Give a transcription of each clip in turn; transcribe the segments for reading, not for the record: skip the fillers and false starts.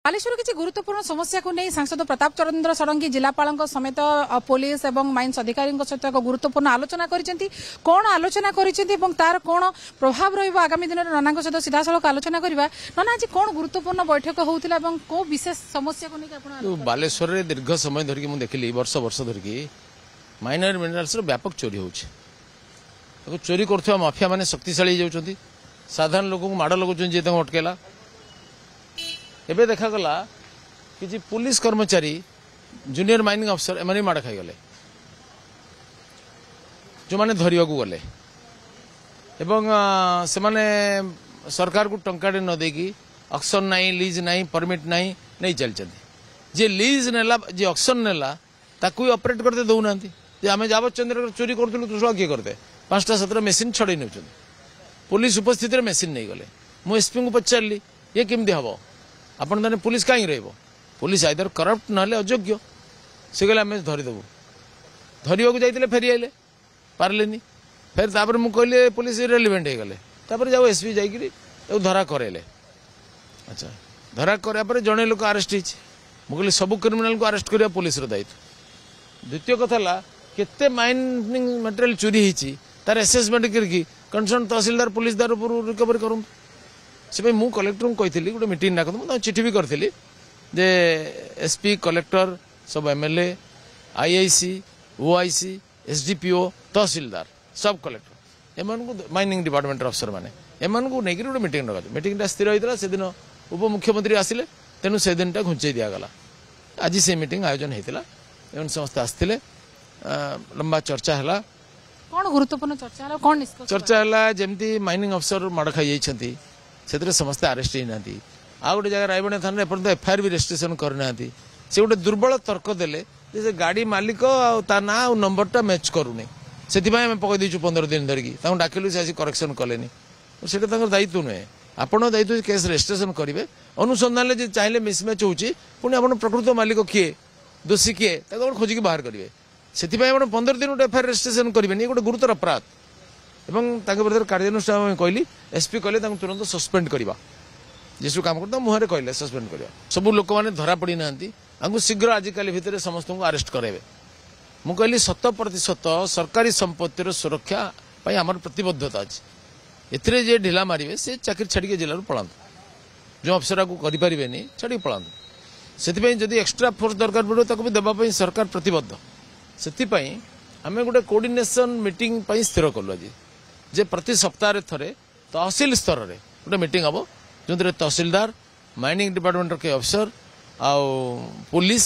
बालेश्वर किसी गुरुत्वपूर्ण समस्या को नहीं सांसद प्रताप चंद्र षडंगी जिलापाल समेत पुलिस और माइन्स अधिकारी सहित एक गुरुत्वपूर्ण आलोचना कौन आलोचना तार कौन प्रभाव रगामी दिन में नाना सहित सीधा सड़क आलोचना करवा नाना आज कौन गुरुत्वपूर्ण बैठक होता कौ विशेष समस्या को लेकिन बालेश्वर में दीर्घ समय धरिकी मुझे देखिली वर्ष वर्ष धरिकी माइनर मिनराल्स व्यापक चोरी हो चोरी कर माफिया माने शक्तिशाली होती साधारण लोक माड़ लगुन जी अटकेला एबे देखा गला कि पुलिस कर्मचारी जूनियर माइनिंग अफसर एम माड़ खाईगले जो माने धरिया गले एवं से माने सरकार को टंकाटे न देकी ऑक्शन नहीं लीज नहीं परमिट नहीं चलते जे लीज नेला जे ऑक्शन नेला ताकू ऑपरेट करते दौना आम जावचंद्र चोरी करूँ किए करते 5-7 मेसीन छड़े नौ पुलिस उपस्थित मेसीन नहीं गले मु एसपी को पचारि ये केमती हम आपण मैंने पुलिस कहीं रही पुलिस आइदर करप्ट ना अयोग्य से गले आम धरीदेवु धरवा को जाते फेरी आइले पारे फिर तापर मुझे कहली पुलिस रेलिवेंट हो गले जाओ एसपी जाकि धरा करेले अच्छा धरा करापर जड़े लोक आरेस्ट होगी सब क्रिमिनाल को आरेस्ट करवा पुलिस दायित्व द्वितीय कथा केते माइनिंग मटेरियल चोरी होती तार एसेसमेंट करके कंसर्न तहसीलदार पुलिसदार रिकवरी करूँ से मु कलेक्टर को कही गोटे मीटिंग डाक मुझे चिठी भी करी जे एसपी कलेक्टर सब एमएलए आईआईसी ओआईसी एसडीपीओ तहसीलदार सब कलेक्टर एम माइनिंग डिपार्टमेंट अफसर मैंने एम नहीं गोटे मीटिंग डाक मीटिंग स्थिर होता से दिन उपमुख्यमंत्री आसिले तेणु से दिन घुंचे दिगला आज से मीटिंग आयोजन होता समस्त आसते लंबा चर्चा है कौन गुरुत्वपूर्ण चर्चा कौन चर्चा है जमती माइनिंग अफसर माड़ खाई से समस्ते आरेस्ट होना आ गोटे जगह रायबणा थाना एपर्त एफआईआर भी रेजिस्ट्रेशन करना से गोटे दुर्बल तर्क देले से गाड़ी मालिक ता ना नंबरटा मैच करूनी से पकई देचु 15 दिन धरिकी डाकिलु से करेक्शन कले से दायित्व नुहे आपण दायित्व केस रेजिस्ट्रेशन करेंगे अनुसंधान में चाहिए मिसमैच होची पुणी आप प्रकृत मालिक किए दोषी किए खोजिकी बाहर करेंगे से 15 दिन गोटे एफआईआर रेजिस्ट्रेशन करेंगे ये गोटे गुरुतर अपराध एवं विरुद्ध कार्यानुष्ठान कहली एसपी कहले तुरंत सस्पेंड करवा जिस काम करता मुहर कहले सस्पेंड करवा सब लोक मैंने धरा पड़ी ना शीघ्र आजिकल भितर समस्त को अरेस्ट कराइबे मु कहली 100% सरकारी संपत्तिर सुरक्षा आम प्रतिबद्धता अच्छी एथिरे जे ढिला मारे से चाकरी छाड़ी जिलू पलांतु जो अफसर को करें छाड़ी पलांतु से जदि एक्सट्रा फोर्स दरकार पड़ो भी देवाई सरकार प्रतिबद्ध से आम गोटे कोऑर्डिनेशन मीटिंग स्थिर कलु आज जे प्रति सप्ताह थे तहसिल स्तर में गोटे मीटिंग हम जो तहसिलदार माइनिंग डिपार्टमेंट के अफसर आउ पुलिस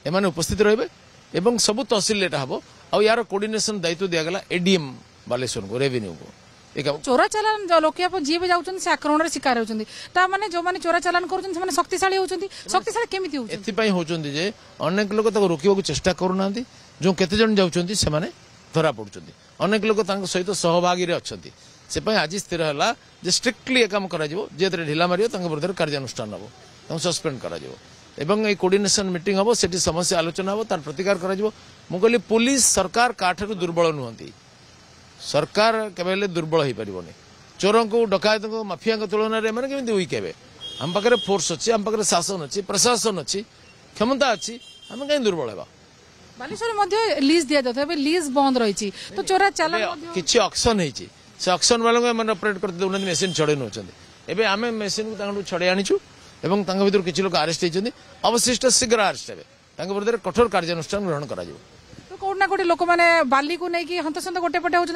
एमाने उपस्थित रहे एवं सबु तहसिल एटा हम आ यार कोऑर्डिनेशन दायित्व दिगला एडीएम बालेश्वर को रेवेन्यू को चोरा चालान लोक जी भी जाऊँ से आक्रमण शिकार होने जो मैंने चोरा चालान कर शक्तिशाली होती शक्तिशाली केमी होती जे अनेक लोग रोकवा चेष्टा करूना जो केते जन जाउछन्ती से माने धरा पड़ुछन्ती अनेक लोग सहित सहभागी अच्छा से आज स्थिर है जे स्ट्रिक्टली ये काम करा जिवो जे ढिला मारियो विरुद्ध कार्यानुष्ठान हम सस्पेंड करा जिवो एवं ये कोऑर्डिनेशन मीटिंग हम सेठी समस्या आलोचना हम तार प्रतिकार करा जिवो मु कहली पुलिस सरकार काठर दुर्बल नुहंती सरकार केबेले दुर्बल हो पारिबोनी चोरों को डकायत को माफिया तुलन में मैंने केमी वीक हे आम पाखे फोर्स अच्छी आम पाखे शासन अच्छी प्रशासन अच्छी क्षमता अच्छी आम कहीं दुर्बल है बालेश्वर लीज दिया जाता है लीज बंद रही तो चोरा चालान किसी ऑक्शन होती से ऑक्शन वालों को ऑपरेट करते दौना मेसीन छड़े नौ एवं आम मेसीन को छड़े आनीचु एवं भर किसी लोग आरेस्ट होती अवशिष्ट शीघ्र आरेस्ट हे विरुद्ध कठोर कार्यानुष्ठान ग्रहण कर कौट ना कौटे लोक मैंने बाली को लेकिन हंतसंत गोटे पटे होती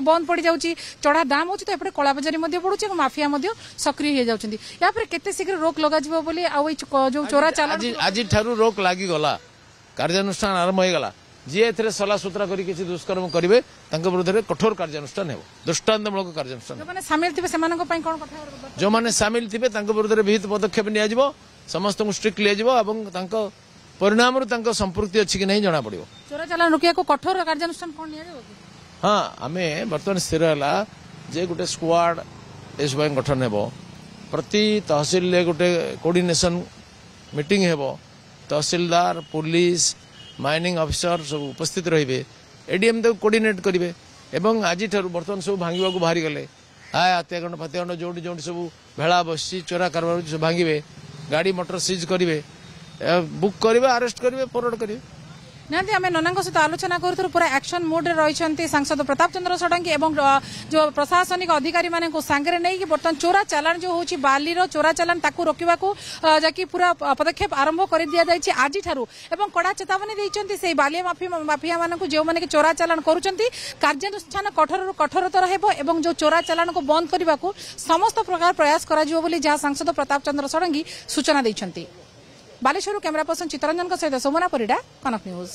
बंद पड़ जाऊँगी चढ़ा दाम होती तो एपटे कला बजारी बढ़ुची माफिया सक्रिय हो जाती केते शीघ्र रोक लग जो चोरा चालान आज रोक लगिगला कार्यानुष्ठान आरंभ हो गला जी ए सला सुतरा कर दुष्कर्म करेंगे विरुद्ध कठोर कार्यानुष्ठान हो दृष्टान्तमूलक कार्यानुष्ठान जो मैंने सामिल थे विरुद्ध विहित पदक्षेप नि समस्त को स्ट्रिक्ट लिया परिणाम संपृक्ति अच्छी कि नहीं जना पड़ो चोरा चालान रोकिया को कठोर कार्यानुष्ठान हाँ आम बर्तमान स्थिर है जे गोटे स्क्वाड एस गठन हो प्रति तहसिल गोटे कोऑर्डिनेशन मीटिंग हो तहसिलदार पुलिस माइनिंग अफिसर सब उपस्थित रहिबे एडीएम तो कोऑर्डिनेट करेंगे एवं आज बर्तमान सब भांगा बाहरी गले हत्याकांड फात्याकांड जो सब भेड़ा बसी चोरा कारबार सब भांगे गाड़ी मोटर सीज करेंगे बुक करेंगे अरेस्ट करेंगे फरवर्ड करेंगे निहाती आम नना सहित आलोचना करूँ पूरा एक्शन मोड रे रही सांसद प्रताप चंद्र षडंगी एवं जो प्रशासनिक अधिकारी मानक सांगे नहीं बर्तमान चोरा चालान जो हूँ बाली चोरा चालान ताकू रोकवा जाकि पूरा पदक्षेप आरंभ कर दि जाए आज एवं कड़ा चेतावनी देते से बालिया माफिया मानक जो मैंने चोरा चालान कार्यानुष्ठान कठोर कठोरतर हो जो चोरा चालान को बंद करने को समस्त प्रकार प्रयास कर जहाँ सांसद प्रताप चंद्र षडंगी सूचना देते बालेश्वर कैमरा पर्सन चित्तरंजन सहित सोमना परिडा कनक न्यूज।